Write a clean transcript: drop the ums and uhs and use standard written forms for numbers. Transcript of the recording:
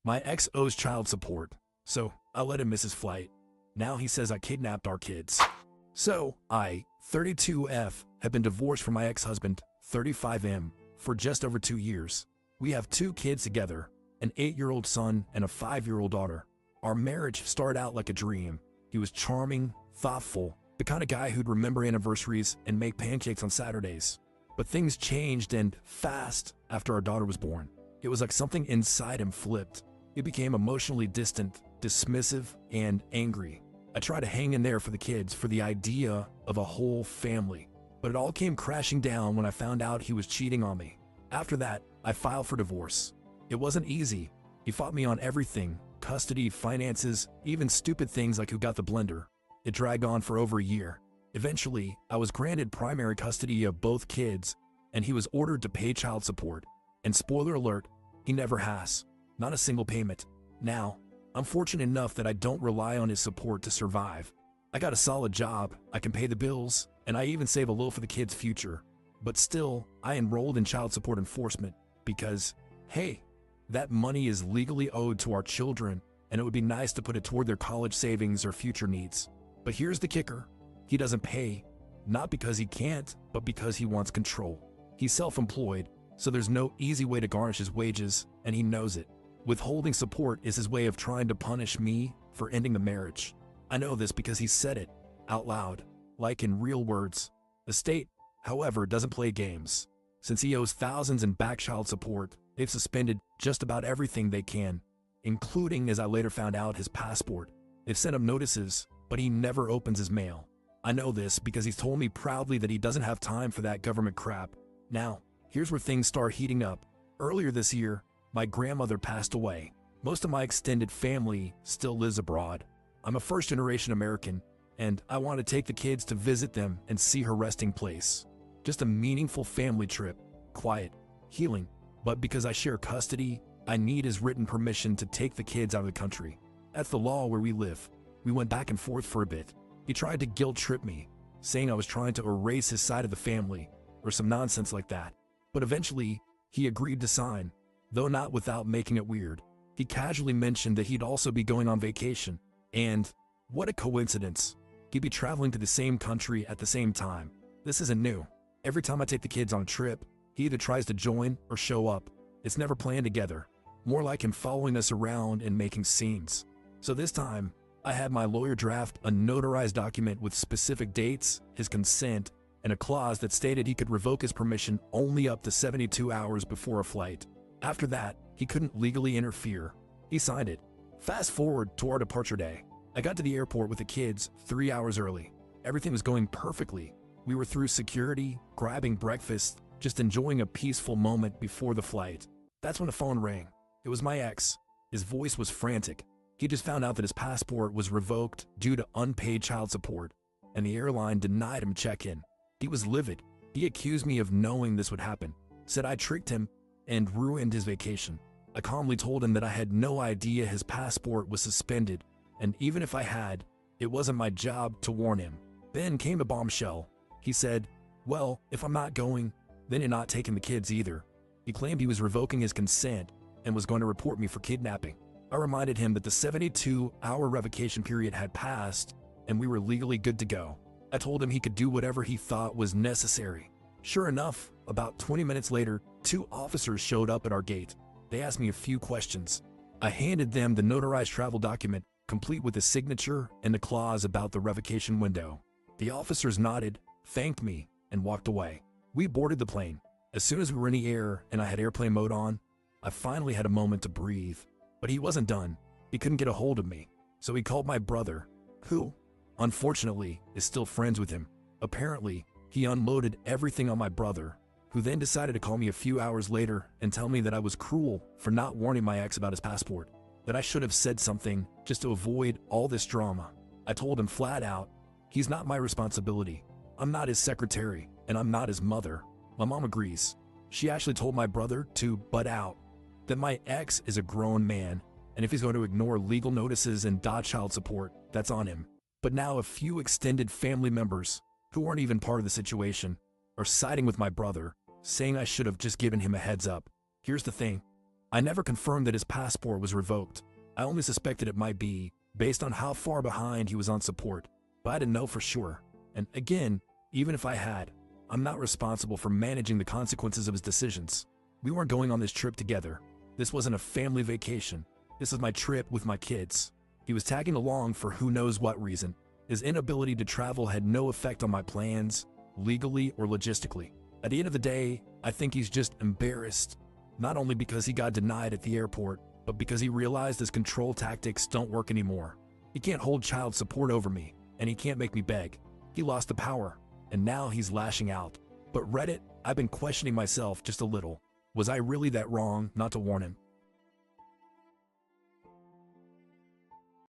My ex owes child support, so I let him miss his flight. Now he says I kidnapped our kids. So I, 32F, have been divorced from my ex-husband, 35M, for just over 2 years. We have 2 kids together, an 8-year-old son and a 5-year-old daughter. Our marriage started out like a dream. He was charming, thoughtful, the kind of guy who'd remember anniversaries and make pancakes on Saturdays. But things changed and fast after our daughter was born. It was like something inside him flipped. He became emotionally distant, dismissive, and angry. I tried to hang in there for the kids, for the idea of a whole family. But it all came crashing down when I found out he was cheating on me. After that, I filed for divorce. It wasn't easy. He fought me on everything: custody, finances, even stupid things like who got the blender. It dragged on for over a year. Eventually, I was granted primary custody of both kids, and he was ordered to pay child support. And spoiler alert, he never has. Not a single payment. Now, I'm fortunate enough that I don't rely on his support to survive. I got a solid job, I can pay the bills, and I even save a little for the kids' future. But still, I enrolled in child support enforcement because, hey, that money is legally owed to our children, and it would be nice to put it toward their college savings or future needs. But here's the kicker. He doesn't pay, not because he can't, but because he wants control. He's self-employed, so there's no easy way to garnish his wages, and he knows it. Withholding support is his way of trying to punish me for ending the marriage. I know this because he said it out loud, like in real words. The state, however, doesn't play games. Since he owes thousands in back child support, they've suspended just about everything they can, including, as I later found out, his passport. They've sent him notices, but he never opens his mail. I know this because he's told me proudly that he doesn't have time for that government crap. Now, here's where things start heating up. Earlier this year, my grandmother passed away. Most of my extended family still lives abroad. I'm a first-generation American, and I want to take the kids to visit them and see her resting place. Just a meaningful family trip, quiet, healing. But because I share custody, I need his written permission to take the kids out of the country. That's the law where we live. We went back and forth for a bit. He tried to guilt-trip me, saying I was trying to erase his side of the family, or some nonsense like that. But eventually, he agreed to sign, though not without making it weird. He casually mentioned that he'd also be going on vacation. And what a coincidence. He'd be traveling to the same country at the same time. This isn't new. Every time I take the kids on a trip, he either tries to join or show up. It's never planned together. More like him following us around and making scenes. So this time, I had my lawyer draft a notarized document with specific dates, his consent, and a clause that stated he could revoke his permission only up to 72 hours before a flight. After that, he couldn't legally interfere. He signed it. Fast forward to our departure day. I got to the airport with the kids 3 hours early. Everything was going perfectly. We were through security, grabbing breakfast, just enjoying a peaceful moment before the flight. That's when the phone rang. It was my ex. His voice was frantic. He just found out that his passport was revoked due to unpaid child support, and the airline denied him check-in. He was livid. He accused me of knowing this would happen, said I tricked him and ruined his vacation. I calmly told him that I had no idea his passport was suspended, and even if I had, it wasn't my job to warn him. Then came a bombshell. He said, well, if I'm not going, then you're not taking the kids either. He claimed he was revoking his consent and was going to report me for kidnapping. I reminded him that the 72-hour revocation period had passed and we were legally good to go. I told him he could do whatever he thought was necessary. Sure enough, about 20 minutes later, 2 officers showed up at our gate. They asked me a few questions. I handed them the notarized travel document, complete with a signature and the clause about the revocation window. The officers nodded, thanked me, and walked away. We boarded the plane. As soon as we were in the air and I had airplane mode on, I finally had a moment to breathe. But he wasn't done. He couldn't get a hold of me. So he called my brother, who, unfortunately, is still friends with him. Apparently, he unloaded everything on my brother, who then decided to call me a few hours later and tell me that I was cruel for not warning my ex about his passport, that I should have said something just to avoid all this drama. I told him flat out, he's not my responsibility. I'm not his secretary, and I'm not his mother. My mom agrees. She actually told my brother to butt out, that my ex is a grown man, and if he's going to ignore legal notices and dodge child support, that's on him. But now a few extended family members, who aren't even part of the situation, are siding with my brother, saying I should have just given him a heads up. Here's the thing. I never confirmed that his passport was revoked. I only suspected it might be, based on how far behind he was on support, but I didn't know for sure. And again, even if I had, I'm not responsible for managing the consequences of his decisions. We weren't going on this trip together. This wasn't a family vacation. This was my trip with my kids. He was tagging along for who knows what reason. His inability to travel had no effect on my plans, legally or logistically. At the end of the day, I think he's just embarrassed, not only because he got denied at the airport, but because he realized his control tactics don't work anymore. He can't hold child support over me, and he can't make me beg. He lost the power, and now he's lashing out. But Reddit, I've been questioning myself just a little. Was I really that wrong not to warn him?